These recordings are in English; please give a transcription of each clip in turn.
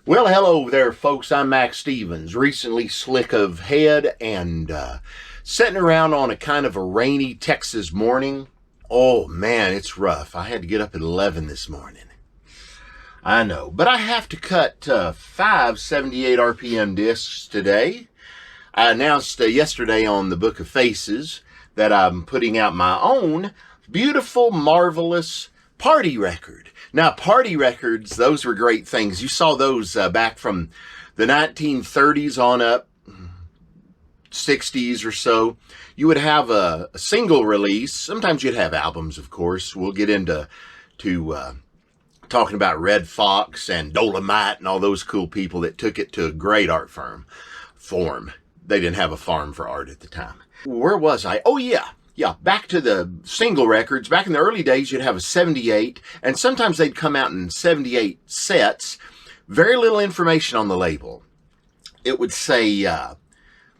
Well, hello there, folks. I'm Mac Stevens, recently slick of head and sitting around on a kind of a rainy Texas morning. Oh man, it's rough. I had to get up at 11 this morning. I know, but I have to cut 5 78 RPM discs today. I announced yesterday on the Book of Faces that I'm putting out my own beautiful, marvelous party record. Now, party records, those were great things. You saw those back from the 1930s on up, 60s or so. You would have a single release. Sometimes you'd have albums, of course. We'll get into talking about Red Fox and Dolomite and all those cool people that took it to a great art form. They didn't have a farm for art at the time. Where was I? Oh, yeah. Yeah, back to the single records. Back in the early days, you'd have a 78, and sometimes they'd come out in 78 sets. Very little information on the label. It would say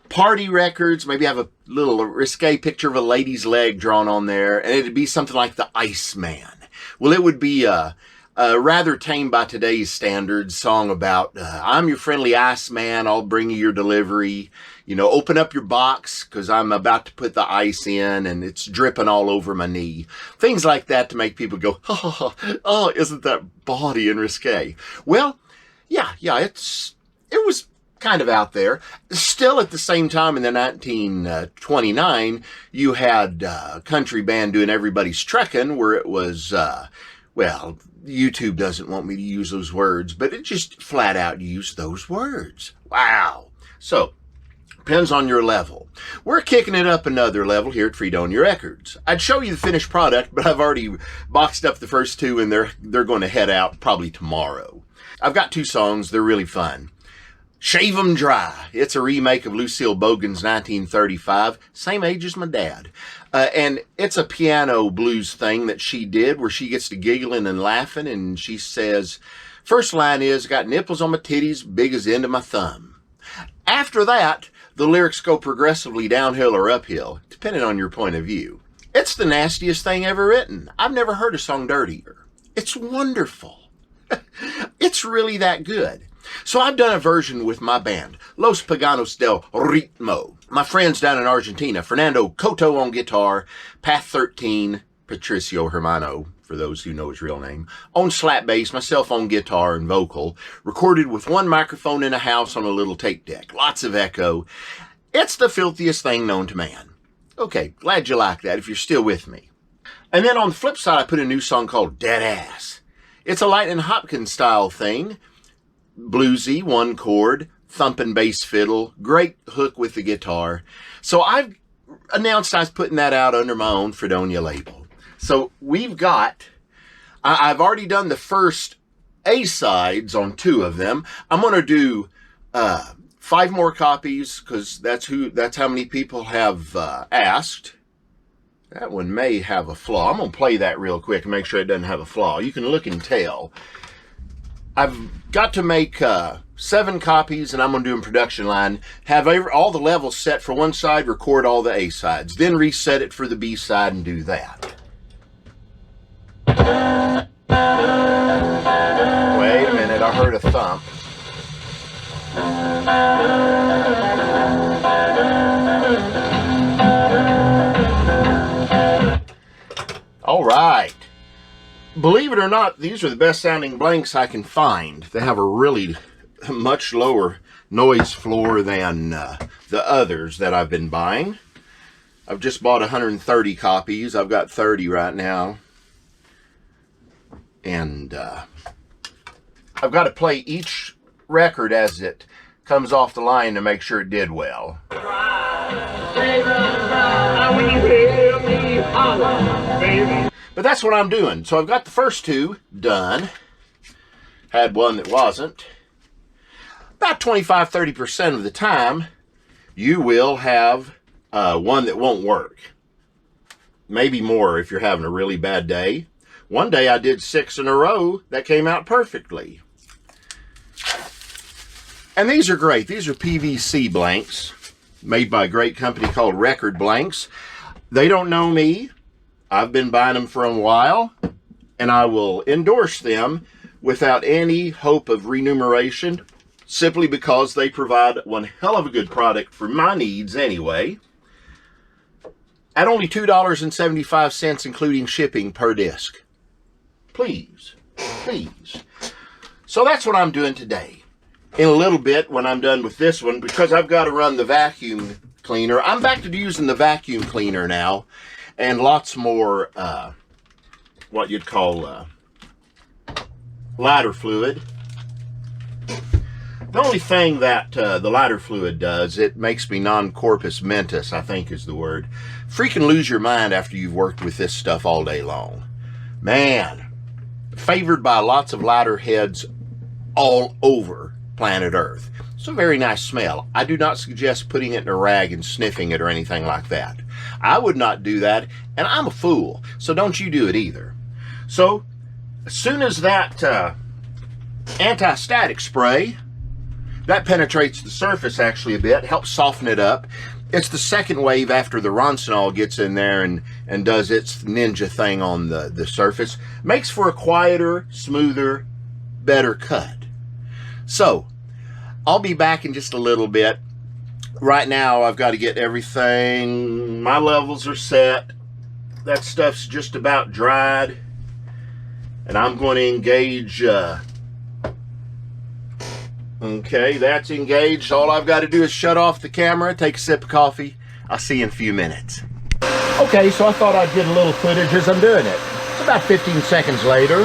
party records, maybe have a little risque picture of a lady's leg drawn on there, and it'd be something like the Iceman. Well, it would be a rather tame by today's standards song about, I'm your friendly Iceman, I'll bring you your delivery. You know, open up your box because I'm about to put the ice in and it's dripping all over my knee. Things like that to make people go, oh, isn't that bawdy and risque? Well, yeah, it was kind of out there. Still at the same time in the 1929, you had a country band doing Everybody's Trekkin', where it was, well, YouTube doesn't want me to use those words, but it just flat out used those words. Wow. So, depends on your level. We're kicking it up another level here at Freedonia Records. I'd show you the finished product, but I've already boxed up the first two and they're going to head out probably tomorrow. I've got 2 songs. They're really fun. Shave 'Em Dry. It's a remake of Lucille Bogan's 1935. Same age as my dad. And it's a piano blues thing that she did where she gets to giggling and laughing and she says, first line is, got nipples on my titties big as the end of my thumb. After that, the lyrics go progressively downhill or uphill, depending on your point of view. It's the nastiest thing ever written. I've never heard a song dirtier. It's wonderful. It's really that good. So I've done a version with my band, Los Paganos del Ritmo. My friends down in Argentina, Fernando Coto on guitar, Path 13, Patricio Hermano, for those who know his real name, on slap bass, myself on guitar and vocal, recorded with one microphone in a house on a little tape deck. Lots of echo. It's the filthiest thing known to man. Okay, glad you like that if you're still with me. And then on the flip side, I put a new song called Dead Ass. It's a Lightnin' Hopkins style thing. Bluesy, 1 chord, thumping bass fiddle, great hook with the guitar. So I've announced I was putting that out under my own Freedonia label. So we've got, I've already done the first A-sides on 2 of them. I'm going to do 5 more copies because that's how many people have asked. That one may have a flaw. I'm going to play that real quick and make sure it doesn't have a flaw. You can look and tell. I've got to make 7 copies, and I'm going to do in production line, have all the levels set for one side, record all the A-sides, then reset it for the B-side and do that. Wait a minute, I heard a thump. All right. Believe it or not, these are the best sounding blanks I can find. They have a really much lower noise floor than the others that I've been buying. I've just bought 130 copies. I've got 30 right now. And I've got to play each record as it comes off the line to make sure it did well. But that's what I'm doing. So I've got the first 2 done. Had one that wasn't. About 25-30% of the time, you will have one that won't work. Maybe more if you're having a really bad day. One day I did 6 in a row that came out perfectly. And these are great. These are PVC blanks made by a great company called Record Blanks. They don't know me. I've been buying them for a while, and I will endorse them without any hope of remuneration, simply because they provide one hell of a good product for my needs anyway, at only $2.75, including shipping per disc. Please, please. So that's what I'm doing today. In a little bit, when I'm done with this one, because I've got to run the vacuum cleaner, I'm back to using the vacuum cleaner now, and lots more, what you'd call lighter fluid. The only thing that the lighter fluid does, it makes me non-corpus mentis, I think is the word. Freaking lose your mind after you've worked with this stuff all day long. Man, favored by lots of lighter heads all over planet Earth. It's a very nice smell. I do not suggest putting it in a rag and sniffing it or anything like that. I would not do that, and I'm a fool, so don't you do it either. So, as soon as that anti-static spray, that penetrates the surface actually a bit, helps soften it up. It's the second wave after the Roncinol gets in there and does its ninja thing on the surface. Makes for a quieter, smoother, better cut. So, I'll be back in just a little bit. Right now, I've got to get everything. My levels are set. That stuff's just about dried. And I'm going to engage... Okay, that's engaged. All I've got to do is shut off the camera, take a sip of coffee. I'll see you in a few minutes. Okay, so I thought I'd get a little footage as I'm doing it. It's about 15 seconds later.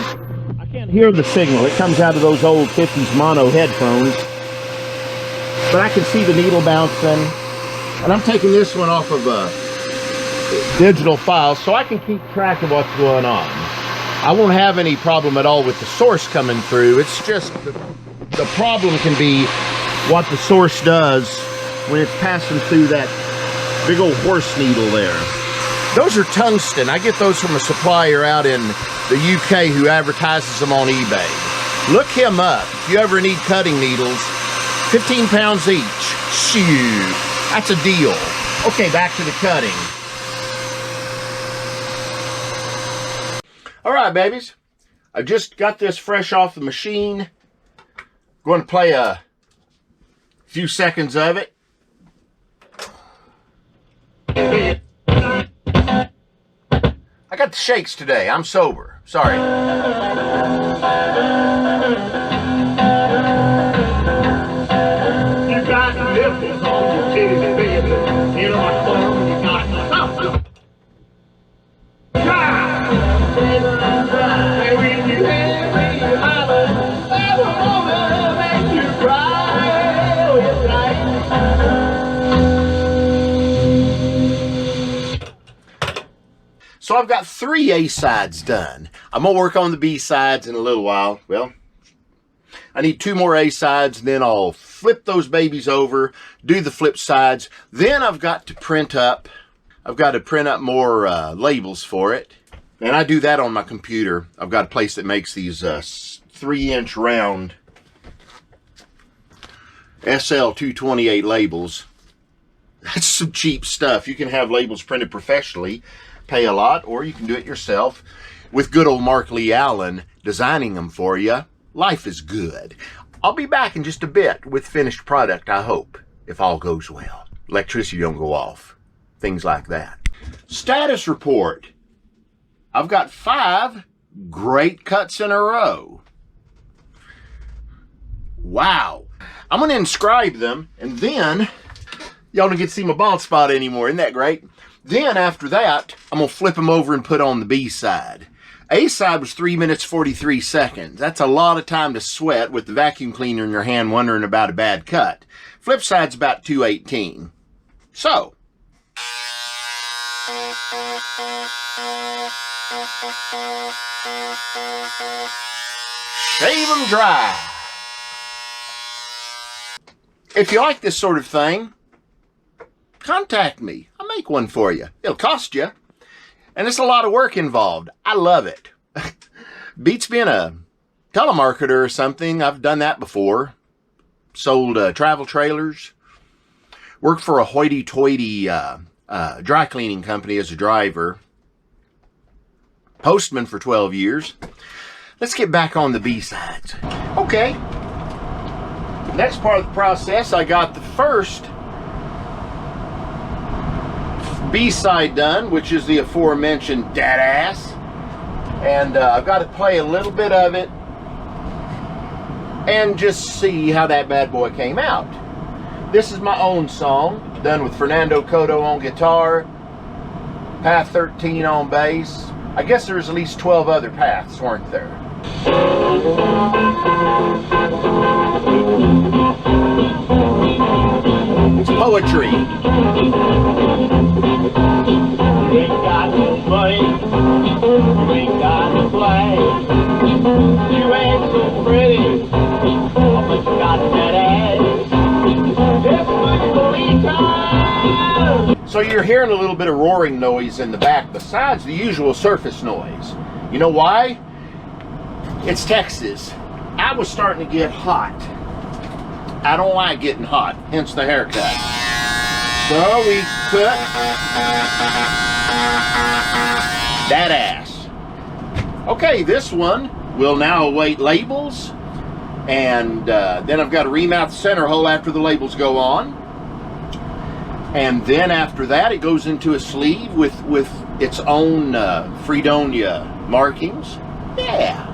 I can't hear the signal. It comes out of those old 50s mono headphones. But I can see the needle bouncing. And I'm taking this one off of a digital file so I can keep track of what's going on. I won't have any problem at all with the source coming through. It's just the problem can be what the source does when it's passing through that big old horse needle there. Those are tungsten. I get those from a supplier out in the UK who advertises them on eBay. Look him up. If you ever need cutting needles, 15 pounds each. Shoot, that's a deal. Okay, back to the cutting. All right, babies. I just got this fresh off the machine. Going to play a few seconds of it. I got the shakes today. I'm sober. Sorry. You got nipples on your titties, baby. You know what's going on, you got something. So I've got 3 A-sides done. I'm going to work on the B-sides in a little while. Well, I need 2 more A-sides, and then I'll flip those babies over, do the flip sides. Then I've got to print up. I've got to print up more labels for it. And I do that on my computer. I've got a place that makes these 3-inch round SL228 labels. That's some cheap stuff. You can have labels printed professionally, pay a lot, or you can do it yourself with good old Mark Lee Allen designing them for you. Life is good. I'll be back in just a bit with finished product, I hope, if all goes well. Electricity don't go off. Things like that. Status report. I've got 5 great cuts in a row. Wow. I'm going to inscribe them, and then y'all don't get to see my bald spot anymore. Isn't that great? Then after that, I'm going to flip them over and put on the B side. A side was 3 minutes 43 seconds. That's a lot of time to sweat with the vacuum cleaner in your hand wondering about a bad cut. Flip side's about 2:18. So, shave them dry. If you like this sort of thing, contact me. I'll make one for you. It'll cost you. And it's a lot of work involved. I love it. Beats being a telemarketer or something. I've done that before. Sold travel trailers. Worked for a hoity-toity dry cleaning company as a driver. Postman for 12 years. let's get back on the B-sides. Okay. Next part of the process, I got the first B-side done, which is the aforementioned Dead Ass. And I've got to play a little bit of it and just see how that bad boy came out. This is my own song, done with Fernando Cotto on guitar, Path 13 on bass. I guess there's at least 12 other paths, weren't there? It's poetry. You ain't got no money, you ain't got no play. You ain't so pretty, but you got that ass. Just look for me time. So you're hearing a little bit of roaring noise in the back besides the usual surface noise. You know why? It's Texas. I was starting to get hot. I don't like getting hot, hence the haircut. So we cut that ass. Okay, this one will now await labels, and then I've got to remount the center hole after the labels go on, and then after that it goes into a sleeve with its own Fredonia markings. Yeah.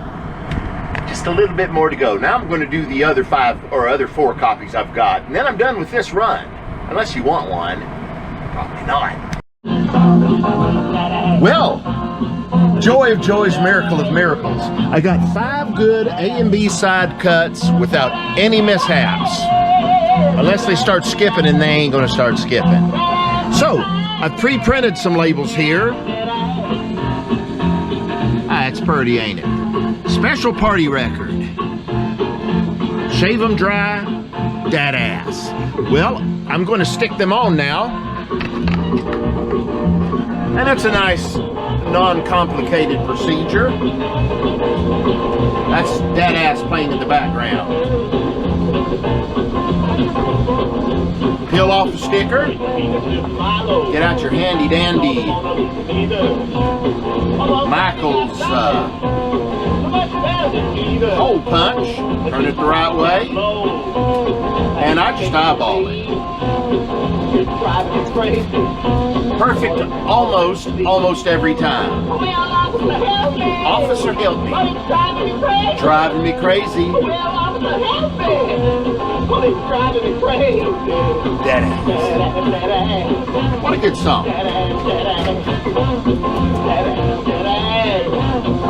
Just a little bit more to go. Now I'm going to do the other 4 copies I've got, and then I'm done with this run. Unless you want one. Probably not. Well, joy of joys, miracle of miracles. I got 5 good A and B side cuts without any mishaps. Unless they start skipping, and they ain't going to start skipping. So, I've pre-printed some labels here. Ah, it's pretty, ain't it? Special party record. Shave them dry, that ass. Well, I'm going to stick them on now. And it's a nice, non-complicated procedure. That's that ass playing in the background. Peel off the sticker. Get out your handy dandy Michael's hole punch. Turn it the right way. And I just eyeball it. Perfect almost every time. Officer, help me. Driving me crazy. That ass. What a good song.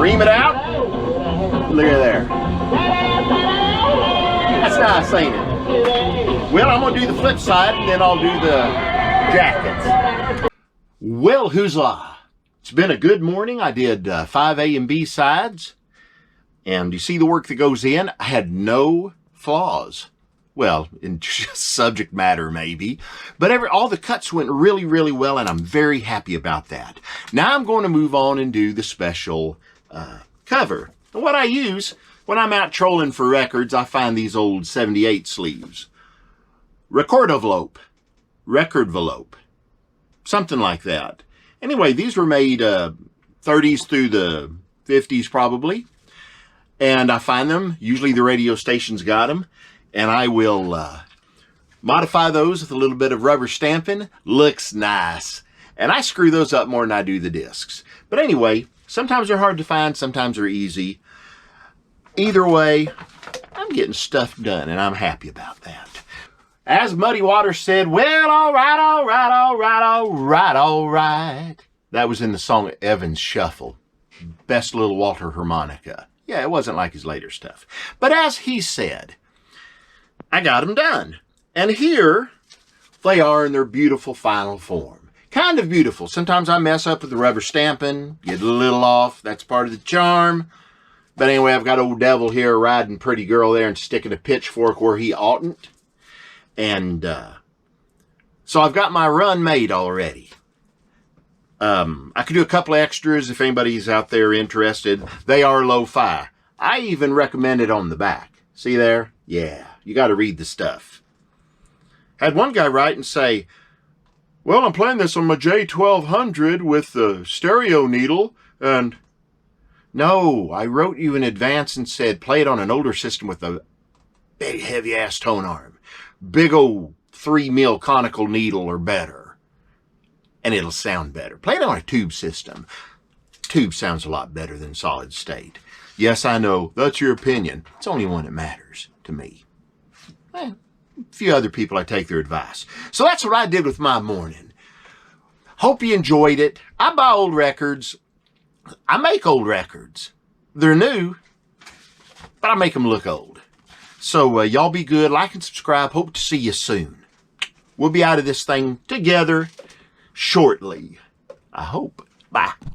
Ream it out. Look at there. That's nice, ain't it? Well, I'm going to do the flip side, and then I'll do the jackets. Well, hoozla. It's been a good morning. I did 5 A and B sides. And you see the work that goes in? I had no flaws. Well, in just subject matter, maybe. But all the cuts went really, really well, and I'm very happy about that. Now I'm going to move on and do the special cover. And what I use when I'm out trolling for records, I find these old 78 sleeves. Record envelope. Something like that. Anyway, these were made 30s through the 50s probably. And I find them, usually the radio stations got them. And I will modify those with a little bit of rubber stamping. Looks nice. And I screw those up more than I do the discs. But anyway, sometimes they're hard to find, sometimes they're easy. Either way, I'm getting stuff done, and I'm happy about that. As Muddy Waters said, well, all right, all right, all right, all right, all right. That was in the song Evans Shuffle. Best little Walter harmonica. Yeah, it wasn't like his later stuff. But as he said, I got them done. And here they are in their beautiful final form. Kind of beautiful. Sometimes I mess up with the rubber stamping, get a little off. That's part of the charm. But anyway, I've got old devil here riding pretty girl there and sticking a pitchfork where he oughtn't. And so I've got my run made already. I could do a couple extras if anybody's out there interested. They are lo-fi. I even recommend it on the back. See there? Yeah, you got to read the stuff. Had one guy write and say, well, I'm playing this on my J1200 with the stereo needle, and No, I wrote you in advance and said play it on an older system with a big heavy-ass tone arm. Big old 3 mil conical needle or better. And it'll sound better. Play it on a tube system. Tube sounds a lot better than solid state. Yes, I know, that's your opinion. It's only one that matters to me. A few other people, I take their advice. So that's what I did with my morning. Hope you enjoyed it. I buy old records. I make old records. They're new, but I make them look old. So y'all be good. Like and subscribe. Hope to see you soon. We'll be out of this thing together shortly. I hope. Bye.